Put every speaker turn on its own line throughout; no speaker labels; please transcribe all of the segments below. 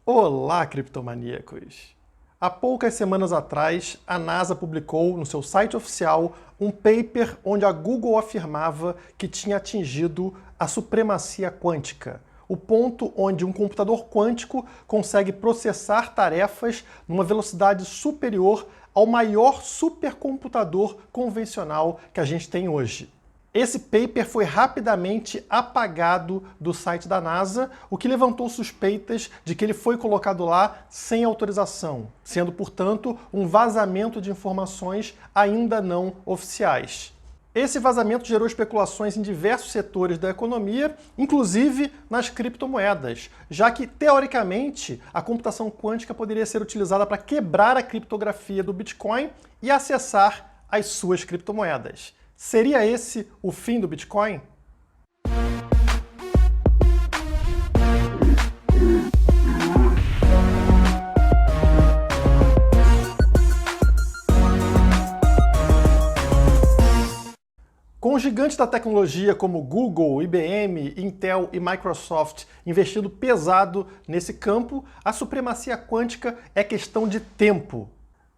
Olá, criptomaníacos! Há poucas semanas atrás, a NASA publicou no seu site oficial um paper onde a Google afirmava que tinha atingido a supremacia quântica, o ponto onde um computador quântico consegue processar tarefas numa velocidade superior ao maior supercomputador convencional que a gente tem hoje. Esse paper foi rapidamente apagado do site da NASA, o que levantou suspeitas de que ele foi colocado lá sem autorização, sendo, portanto, um vazamento de informações ainda não oficiais. Esse vazamento gerou especulações em diversos setores da economia, inclusive nas criptomoedas, já que, teoricamente, a computação quântica poderia ser utilizada para quebrar a criptografia do Bitcoin e acessar as suas criptomoedas. Seria esse o fim do Bitcoin? Com gigantes da tecnologia como Google, IBM, Intel e Microsoft investindo pesado nesse campo, a supremacia quântica é questão de tempo.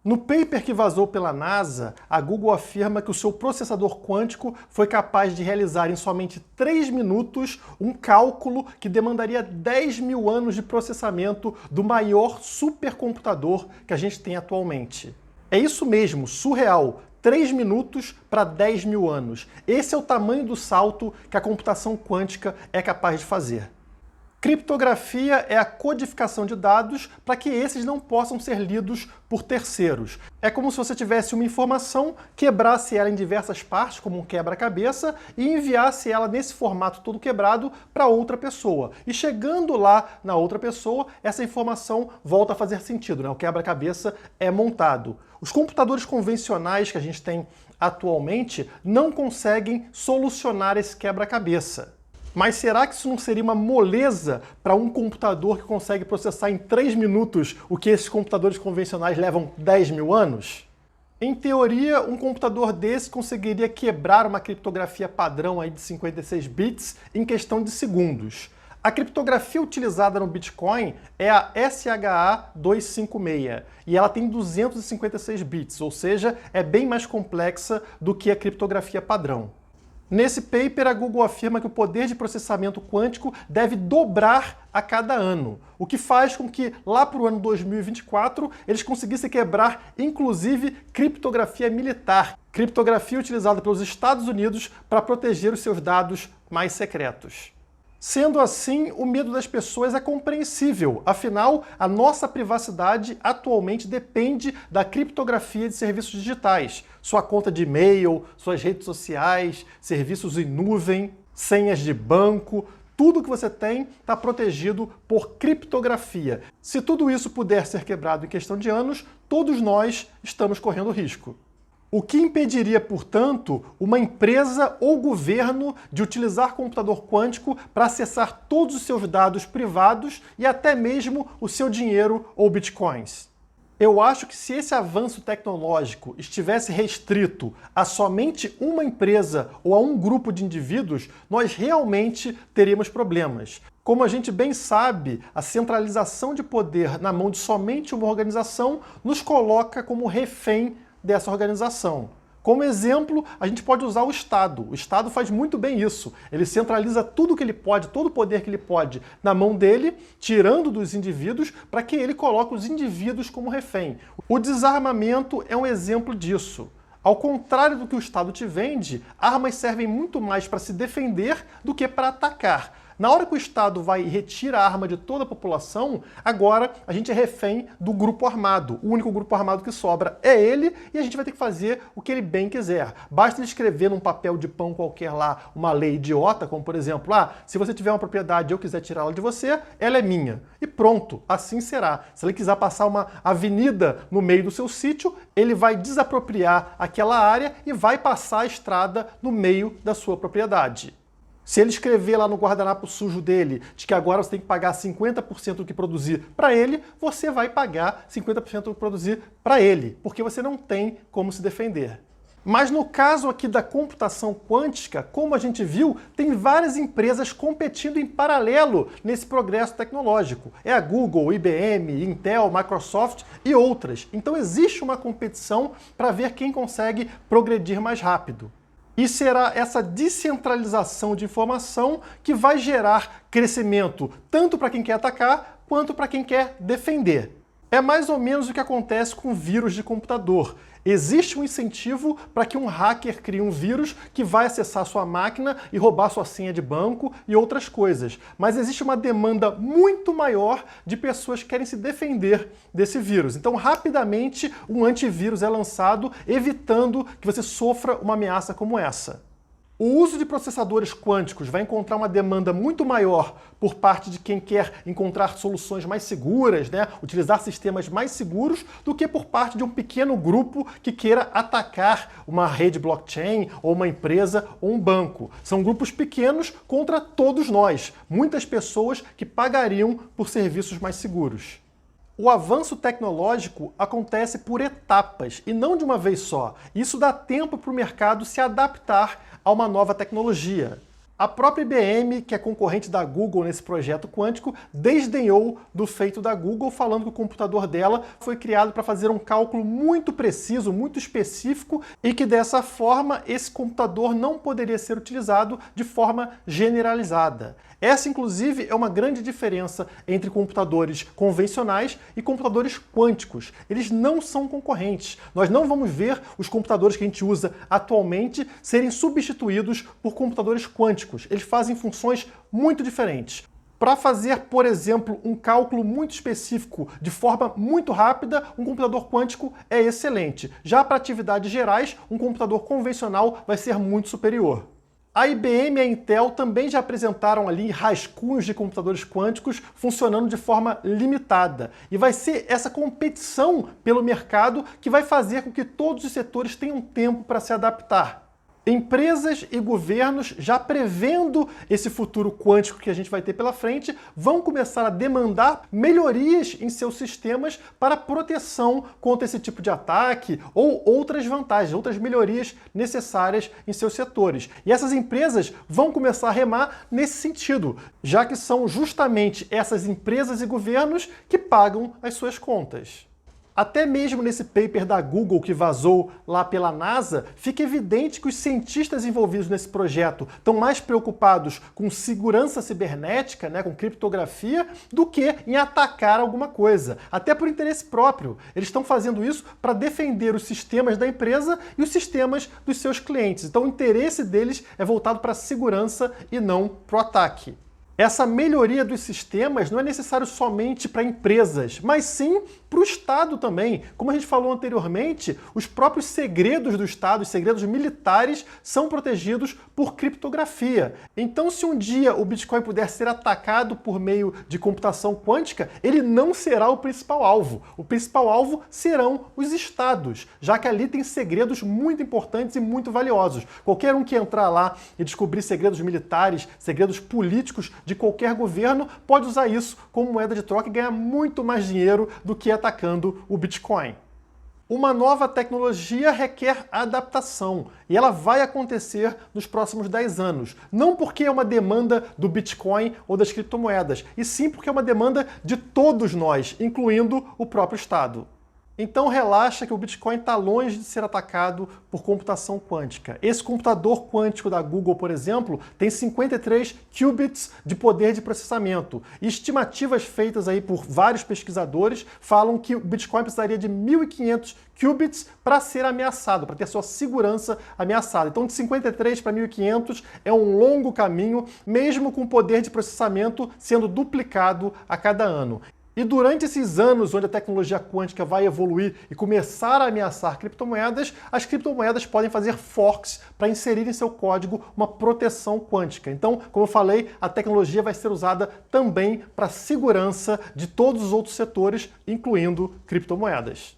No paper que vazou pela NASA, a Google afirma que o seu processador quântico foi capaz de realizar em somente 3 minutos um cálculo que demandaria 10 mil anos de processamento do maior supercomputador que a gente tem atualmente. É isso mesmo, surreal! 3 minutos para 10 mil anos. Esse é o tamanho do salto que a computação quântica é capaz de fazer. Criptografia é a codificação de dados para que esses não possam ser lidos por terceiros. É como se você tivesse uma informação, quebrasse ela em diversas partes, como um quebra-cabeça, e enviasse ela nesse formato todo quebrado para outra pessoa. E chegando lá na outra pessoa, essa informação volta a fazer sentido, né? O quebra-cabeça é montado. Os computadores convencionais que a gente tem atualmente não conseguem solucionar esse quebra-cabeça. Mas será que isso não seria uma moleza para um computador que consegue processar em 3 minutos o que esses computadores convencionais levam 10 mil anos? Em teoria, um computador desse conseguiria quebrar uma criptografia padrão aí de 56 bits em questão de segundos. A criptografia utilizada no Bitcoin é a SHA-256 e ela tem 256 bits, ou seja, é bem mais complexa do que a criptografia padrão. Nesse paper, a Google afirma que o poder de processamento quântico deve dobrar a cada ano, o que faz com que, lá para o ano 2024, eles conseguissem quebrar, inclusive, criptografia militar, criptografia utilizada pelos Estados Unidos para proteger os seus dados mais secretos. Sendo assim, o medo das pessoas é compreensível, afinal, a nossa privacidade atualmente depende da criptografia de serviços digitais, sua conta de e-mail, suas redes sociais, serviços em nuvem, senhas de banco, tudo que você tem está protegido por criptografia. Se tudo isso puder ser quebrado em questão de anos, todos nós estamos correndo risco. O que impediria, portanto, uma empresa ou governo de utilizar computador quântico para acessar todos os seus dados privados e até mesmo o seu dinheiro ou bitcoins? Eu acho que se esse avanço tecnológico estivesse restrito a somente uma empresa ou a um grupo de indivíduos, nós realmente teríamos problemas. Como a gente bem sabe, a centralização de poder na mão de somente uma organização nos coloca como refém dessa organização. Como exemplo, a gente pode usar o Estado. O Estado faz muito bem isso. Ele centraliza tudo que ele pode, todo o poder que ele pode na mão dele, tirando dos indivíduos, para que ele coloque os indivíduos como refém. O desarmamento é um exemplo disso. Ao contrário do que o Estado te vende, armas servem muito mais para se defender do que para atacar. Na hora que o Estado vai e retira a arma de toda a população, agora a gente é refém do grupo armado. O único grupo armado que sobra é ele e a gente vai ter que fazer o que ele bem quiser. Basta ele escrever num papel de pão qualquer lá uma lei idiota, como por exemplo, se você tiver uma propriedade e eu quiser tirá-la de você, ela é minha. E pronto, assim será. Se ele quiser passar uma avenida no meio do seu sítio, ele vai desapropriar aquela área e vai passar a estrada no meio da sua propriedade. Se ele escrever lá no guardanapo sujo dele de que agora você tem que pagar 50% do que produzir para ele, você vai pagar 50% do que produzir para ele, porque você não tem como se defender. Mas no caso aqui da computação quântica, como a gente viu, tem várias empresas competindo em paralelo nesse progresso tecnológico. É a Google, IBM, Intel, Microsoft e outras. Então existe uma competição para ver quem consegue progredir mais rápido. E será essa descentralização de informação que vai gerar crescimento tanto para quem quer atacar quanto para quem quer defender. É mais ou menos o que acontece com vírus de computador. Existe um incentivo para que um hacker crie um vírus que vai acessar sua máquina e roubar sua senha de banco e outras coisas. Mas existe uma demanda muito maior de pessoas que querem se defender desse vírus. Então, rapidamente, um antivírus é lançado, evitando que você sofra uma ameaça como essa. O uso de processadores quânticos vai encontrar uma demanda muito maior por parte de quem quer encontrar soluções mais seguras, utilizar sistemas mais seguros, do que por parte de um pequeno grupo que queira atacar uma rede blockchain, ou uma empresa, ou um banco. São grupos pequenos contra todos nós, muitas pessoas que pagariam por serviços mais seguros. O avanço tecnológico acontece por etapas e não de uma vez só. Isso dá tempo para o mercado se adaptar a uma nova tecnologia. A própria IBM, que é concorrente da Google nesse projeto quântico, desdenhou do feito da Google, falando que o computador dela foi criado para fazer um cálculo muito preciso, muito específico, e que dessa forma esse computador não poderia ser utilizado de forma generalizada. Essa, inclusive, é uma grande diferença entre computadores convencionais e computadores quânticos. Eles não são concorrentes. Nós não vamos ver os computadores que a gente usa atualmente serem substituídos por computadores quânticos. Eles fazem funções muito diferentes. Para fazer, por exemplo, um cálculo muito específico de forma muito rápida, um computador quântico é excelente. Já para atividades gerais, um computador convencional vai ser muito superior. A IBM e a Intel também já apresentaram ali rascunhos de computadores quânticos funcionando de forma limitada. E vai ser essa competição pelo mercado que vai fazer com que todos os setores tenham tempo para se adaptar. Empresas e governos, já prevendo esse futuro quântico que a gente vai ter pela frente, vão começar a demandar melhorias em seus sistemas para proteção contra esse tipo de ataque ou outras vantagens, outras melhorias necessárias em seus setores. E essas empresas vão começar a remar nesse sentido, já que são justamente essas empresas e governos que pagam as suas contas. Até mesmo nesse paper da Google que vazou lá pela NASA, fica evidente que os cientistas envolvidos nesse projeto estão mais preocupados com segurança cibernética, com criptografia, do que em atacar alguma coisa, até por interesse próprio. Eles estão fazendo isso para defender os sistemas da empresa e os sistemas dos seus clientes. Então o interesse deles é voltado para a segurança e não para o ataque. Essa melhoria dos sistemas não é necessário somente para empresas, mas sim para o Estado também. Como a gente falou anteriormente, os próprios segredos do Estado, os segredos militares, são protegidos por criptografia. Então, se um dia o Bitcoin puder ser atacado por meio de computação quântica, ele não será o principal alvo. O principal alvo serão os Estados, já que ali tem segredos muito importantes e muito valiosos. Qualquer um que entrar lá e descobrir segredos militares, segredos políticos de qualquer governo, pode usar isso como moeda de troca e ganhar muito mais dinheiro do que atacando o Bitcoin. Uma nova tecnologia requer adaptação e ela vai acontecer nos próximos 10 anos. Não porque é uma demanda do Bitcoin ou das criptomoedas, e sim porque é uma demanda de todos nós, incluindo o próprio Estado. Então relaxa que o Bitcoin está longe de ser atacado por computação quântica. Esse computador quântico da Google, por exemplo, tem 53 qubits de poder de processamento. E estimativas feitas aí por vários pesquisadores falam que o Bitcoin precisaria de 1.500 qubits para ser ameaçado, para ter sua segurança ameaçada. Então de 53 para 1.500 é um longo caminho, mesmo com o poder de processamento sendo duplicado a cada ano. E durante esses anos onde a tecnologia quântica vai evoluir e começar a ameaçar criptomoedas, as criptomoedas podem fazer forks para inserir em seu código uma proteção quântica. Então, como eu falei, a tecnologia vai ser usada também para a segurança de todos os outros setores, incluindo criptomoedas.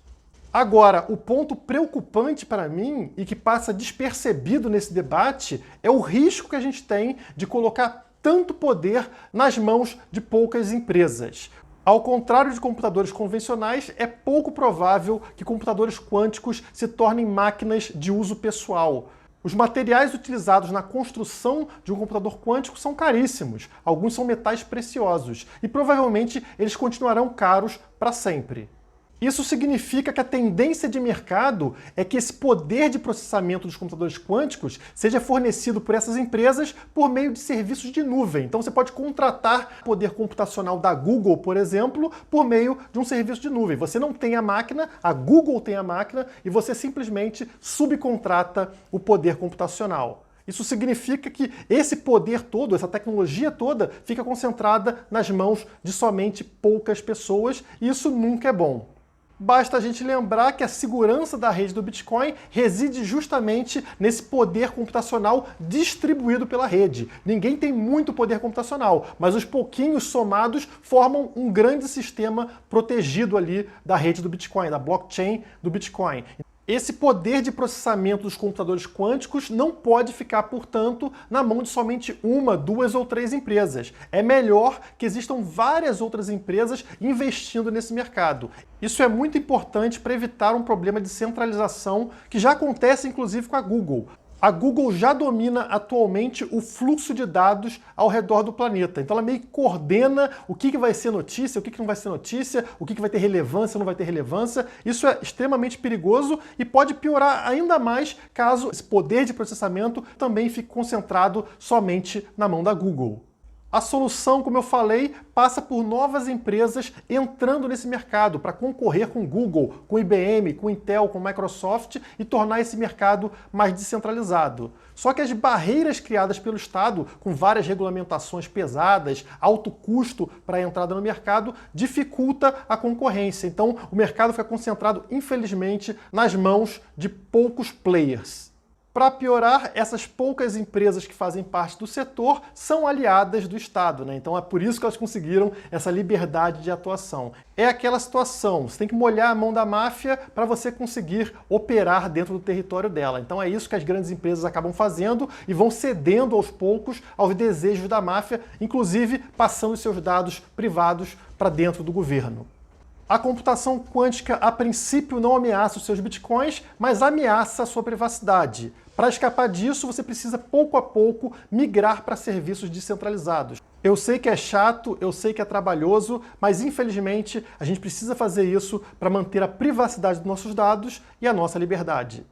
Agora, o ponto preocupante para mim e que passa despercebido nesse debate é o risco que a gente tem de colocar tanto poder nas mãos de poucas empresas. Ao contrário de computadores convencionais, é pouco provável que computadores quânticos se tornem máquinas de uso pessoal. Os materiais utilizados na construção de um computador quântico são caríssimos, alguns são metais preciosos, e provavelmente eles continuarão caros para sempre. Isso significa que a tendência de mercado é que esse poder de processamento dos computadores quânticos seja fornecido por essas empresas por meio de serviços de nuvem. Então você pode contratar poder computacional da Google, por exemplo, por meio de um serviço de nuvem. Você não tem a máquina, a Google tem a máquina e você simplesmente subcontrata o poder computacional. Isso significa que esse poder todo, essa tecnologia toda, fica concentrada nas mãos de somente poucas pessoas e isso nunca é bom. Basta a gente lembrar que a segurança da rede do Bitcoin reside justamente nesse poder computacional distribuído pela rede. Ninguém tem muito poder computacional, mas os pouquinhos somados formam um grande sistema protegido ali da rede do Bitcoin, da blockchain do Bitcoin. Esse poder de processamento dos computadores quânticos não pode ficar, portanto, na mão de somente uma, duas ou três empresas. É melhor que existam várias outras empresas investindo nesse mercado. Isso é muito importante para evitar um problema de centralização que já acontece, inclusive, com a Google. A Google já domina atualmente o fluxo de dados ao redor do planeta. Então ela meio que coordena o que vai ser notícia, o que não vai ser notícia, o que vai ter relevância, não vai ter relevância. Isso é extremamente perigoso e pode piorar ainda mais caso esse poder de processamento também fique concentrado somente na mão da Google. A solução, como eu falei, passa por novas empresas entrando nesse mercado para concorrer com Google, com IBM, com Intel, com Microsoft e tornar esse mercado mais descentralizado. Só que as barreiras criadas pelo Estado, com várias regulamentações pesadas, alto custo para a entrada no mercado, dificulta a concorrência. Então o mercado fica concentrado, infelizmente, nas mãos de poucos players. Para piorar, essas poucas empresas que fazem parte do setor são aliadas do Estado, né? Então é por isso que elas conseguiram essa liberdade de atuação. É aquela situação, você tem que molhar a mão da máfia para você conseguir operar dentro do território dela. Então é isso que as grandes empresas acabam fazendo e vão cedendo aos poucos aos desejos da máfia, inclusive passando seus dados privados para dentro do governo. A computação quântica, a princípio, não ameaça os seus bitcoins, mas ameaça a sua privacidade. Para escapar disso, você precisa, pouco a pouco, migrar para serviços descentralizados. Eu sei que é chato, eu sei que é trabalhoso, mas, infelizmente, a gente precisa fazer isso para manter a privacidade dos nossos dados e a nossa liberdade.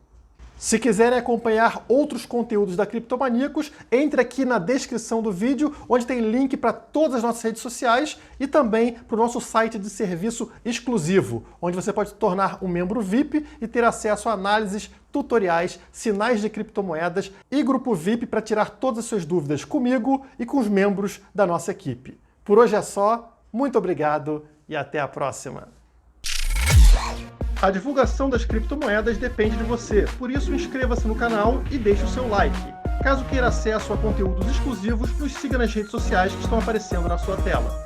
Se quiserem acompanhar outros conteúdos da Criptomaníacos, entre aqui na descrição do vídeo, onde tem link para todas as nossas redes sociais e também para o nosso site de serviço exclusivo, onde você pode se tornar um membro VIP e ter acesso a análises, tutoriais, sinais de criptomoedas e grupo VIP para tirar todas as suas dúvidas comigo e com os membros da nossa equipe. Por hoje é só, muito obrigado e até a próxima! A divulgação das criptomoedas depende de você, por isso inscreva-se no canal e deixe o seu like. Caso queira acesso a conteúdos exclusivos, nos siga nas redes sociais que estão aparecendo na sua tela.